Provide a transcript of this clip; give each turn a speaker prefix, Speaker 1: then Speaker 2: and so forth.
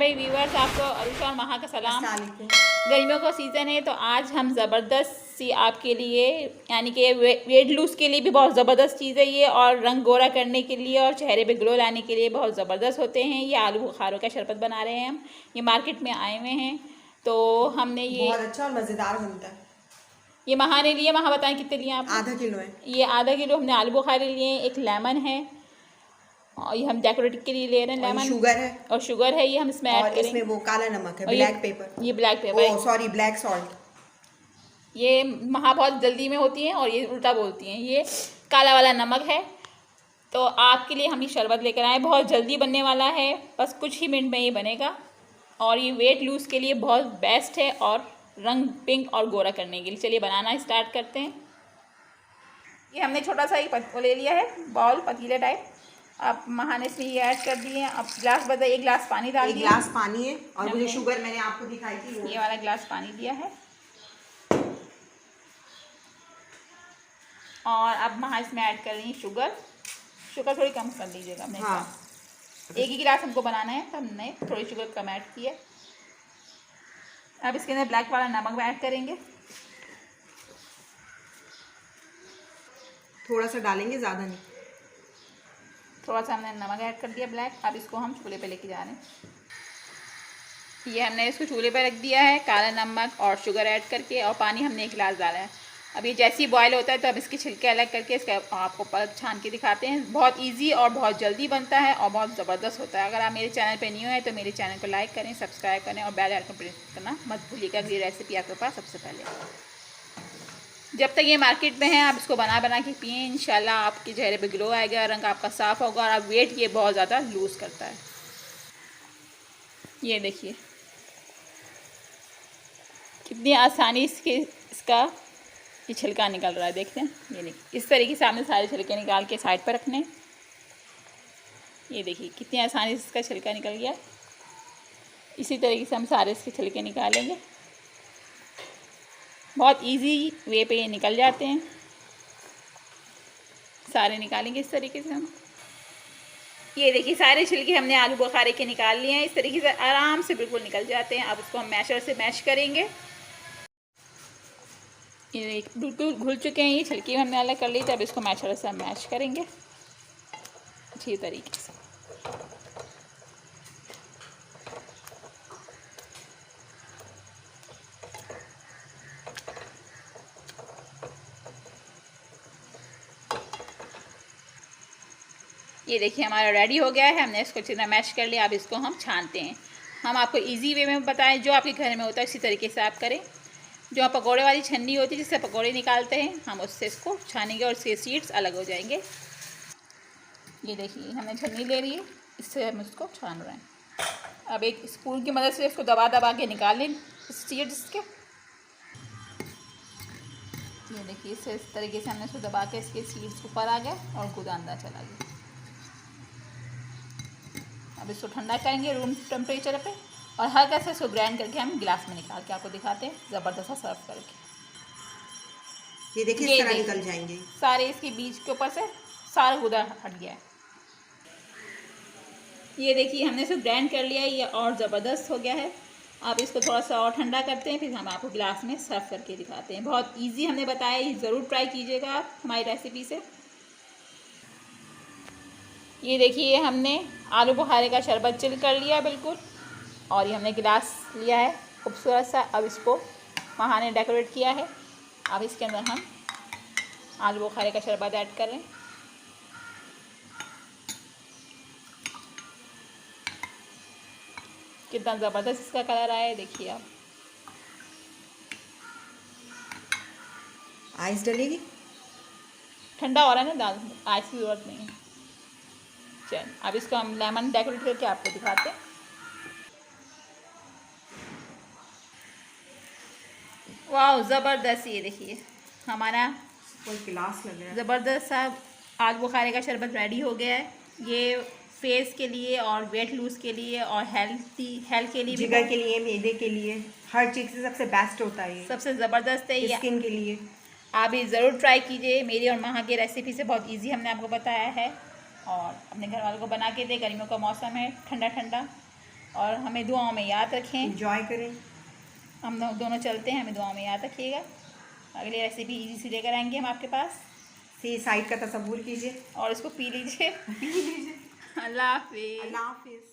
Speaker 1: भाई व्यूअर्स, आपको अरुषा और महा का सलाम।
Speaker 2: अस्सलामुअलैकुम।
Speaker 1: गर्मियों का सीज़न है तो आज हम ज़बरदस्त सी आपके लिए यानी कि वेट लूज़ के लिए भी बहुत ज़बरदस्त चीज़ है ये, और रंग गोरा करने के लिए और चेहरे पे ग्लो लाने के लिए बहुत ज़बरदस्त होते हैं। ये आलू बुखारों का शरबत बना रहे हैं हम। ये मार्केट में आए हुए हैं तो हमने ये
Speaker 2: बहुत अच्छा और मज़ेदार बनता है।
Speaker 1: ये महा ने लिए। महा बताएं कितने लिए आप?
Speaker 2: आधा किलो है।
Speaker 1: ये आधा किलो हमने आलू बुखारे लिए हैं। एक लेमन है और ये हम डेकोरेटिव के लिए ले रहे हैं
Speaker 2: और
Speaker 1: लेमन,
Speaker 2: शुगर है।
Speaker 1: और शुगर है ये हम इसमें ऐड
Speaker 2: और
Speaker 1: करेंगे।
Speaker 2: इसमें वो काला नमक है,
Speaker 1: और
Speaker 2: ब्लैक पेपर।
Speaker 1: ये ब्लैक पेपर
Speaker 2: ओ
Speaker 1: है।
Speaker 2: Sorry, black salt.
Speaker 1: ये महा बहुत जल्दी में होती हैं और ये उल्टा बोलती हैं। ये काला वाला नमक है। तो आपके लिए हम ये शरबत लेकर आए, बहुत जल्दी बनने वाला है, बस कुछ ही मिनट में ये बनेगा। और ये वेट लूज़ के लिए बहुत बेस्ट है और रंग पिंक और गोरा करने के लिए। चलिए बनाना स्टार्ट करते हैं। ये हमने छोटा सा वो ले लिया है बाउल, पतीले टाइप। अब महा ने इसमें ये ऐड कर दिए हैं। अब ग्लास बदल, एक गिलास पानी डाल दिया।
Speaker 2: एक गिलास पानी है और मुझे शुगर मैंने आपको दिखाई थी वो
Speaker 1: ये वाला गिलास पानी दिया है। और अब महा इसमें ऐड कर रही है शुगर। शुगर थोड़ी कम कर लीजिएगा अपने
Speaker 2: हाँ।
Speaker 1: साथ। एक ही गिलास हमको बनाना है तो हमने थोड़ी शुगर कम ऐड की है। अब इसके अंदर ब्लैक वाला नमक ऐड करेंगे।
Speaker 2: थोड़ा सा डालेंगे, ज़्यादा नहीं।
Speaker 1: थोड़ा सा हमने नमक ऐड कर दिया ब्लैक। अब इसको हम चूल्हे पे लेके जा रहे हैं। ये हमने इसको चूल्हे पे रख दिया है, काला नमक और शुगर ऐड करके, और पानी हमने एक गिलास डाला है। अब ये जैसे ही बॉयल होता है तो अब इसके छिलके अलग करके इसका आपको छान के दिखाते हैं। बहुत इजी और बहुत जल्दी बनता है और बहुत ज़बरदस्त होता है। अगर आप मेरे चैनल पे न्यू है तो मेरे चैनल को लाइक करें, सब्सक्राइब करें और बेल आइकन प्रेस करना मत भूलिएगा। अगली रेसिपी आपके पास सबसे पहले। जब तक ये मार्केट में है आप इसको बना बना के पिएँ, इंशाल्लाह आपके चेहरे पे ग्लो आएगा, रंग आपका साफ़ होगा और आप वेट ये बहुत ज़्यादा लूज़ करता है। ये देखिए कितनी आसानी से इसका ये छिलका निकल रहा है, देखते हैं। ये देखिए इस तरीके से आपने सारे छिलके निकाल के साइड पर रखने। ये देखिए कितनी आसानी से इसका छिलका निकल गया। इसी तरीके से हम सारे इसके छिलके निकालेंगे। बहुत इजी वे पे ये निकल जाते हैं। सारे निकालेंगे इस तरीके से हम। ये देखिए सारे छिलके हमने आलू बुखारे के निकाल लिए हैं। इस तरीके से आराम से बिल्कुल निकल जाते हैं। अब उसको हम मैशर से मैश करेंगे। ये बिल्कुल घुल चुके हैं, ये छिलके हमने अलग कर ली। तो अब इसको मैशर से हम मैश करेंगे अच्छी तरीके से। ये देखिए हमारा रेडी हो गया है। हमने इसको अच्छी तरह मैश कर लिया। अब इसको हम छानते हैं। हम आपको इजी वे में बताएं, जो आपके घर में होता है इसी तरीके से आप करें। जो पकौड़े वाली छन्नी होती है जिससे पकौड़े निकालते हैं, हम उससे इसको छानेंगे और इसके सीड्स अलग हो जाएंगे। ये देखिए हमने छन्नी ले ली है, इससे हम इसको छान रहे हैं। अब एक स्पून की मदद से इसको दबा दबा के निकाल लें सीड्स के। ये देखिए इस तरीके से हमने इसको दबा के इसके सीड्स ऊपर आ गए और गुदा अंदर चला गया। अब इसको ठंडा करेंगे रूम टेम्परेचर पे, और हल्का से इसको ग्राइंड करके हम गिलास में निकाल के आपको दिखाते हैं ज़बरदस्त सा सर्व करके।
Speaker 2: ये देखिए इस तरह निकल जाएंगे
Speaker 1: सारे इसके बीज के ऊपर से सारा गुदा हट गया है। ये देखिए हमने इसको ग्राइंड कर लिया है, ये और ज़बरदस्त हो गया है। आप इसको थोड़ा सा और ठंडा करते हैं, फिर हम आपको गिलास में सर्व करके दिखाते हैं। बहुत ईजी हमने बताया, ये ज़रूर ट्राई कीजिएगा आप हमारी रेसिपी से। ये देखिए हमने आलू बुखारे का शरबत चिल कर लिया बिल्कुल, और ये हमने गिलास लिया है खूबसूरत सा। अब इसको महा ने डेकोरेट किया है। अब इसके अंदर हम आलू बुखारे का शरबत ऐड कर रहे हैं। कितना ज़बरदस्त इसका कलर आया है, देखिए आप।
Speaker 2: आइस डलेगी,
Speaker 1: ठंडा हो रहा है ना दाल, आइस की ज़रूरत नहीं है। चल अब इसको हम लेमन डेकोरेट करके आपको दिखाते हैं। वाह ज़बरदस्त, ये देखिए हमारा
Speaker 2: कोई गिलास लग रहा है।
Speaker 1: ज़बरदस्त सा आलू बुखारे का शरबत रेडी हो गया है। ये फेस के लिए और वेट लूज़ के लिए और हेल्थ के लिए,
Speaker 2: जिगर के लिए, मैदे के लिए, हर चीज़ से सबसे बेस्ट होता है ये।
Speaker 1: सबसे ज़बरदस्त है ये।
Speaker 2: स्किन के लिए
Speaker 1: आप ये ज़रूर ट्राई कीजिए। मेरी और महा की रेसिपी से बहुत इजी हमने आपको बताया है, और अपने घर वालों को बना के दे। गर्मियों का मौसम है, ठंडा ठंडा और हमें दुआओं में याद रखें।
Speaker 2: एंजॉय करें।
Speaker 1: हम दोनों चलते हैं, हमें दुआओं में याद रखिएगा। अगली रेसिपी इजी से लेकर आएंगे हम आपके पास।
Speaker 2: से साइड का तसव्वुर कीजिए
Speaker 1: और इसको पी लीजिए।
Speaker 2: पी लीजिए।
Speaker 1: अल्लाह हाफिज़।
Speaker 2: अल्लाह हाफिज़।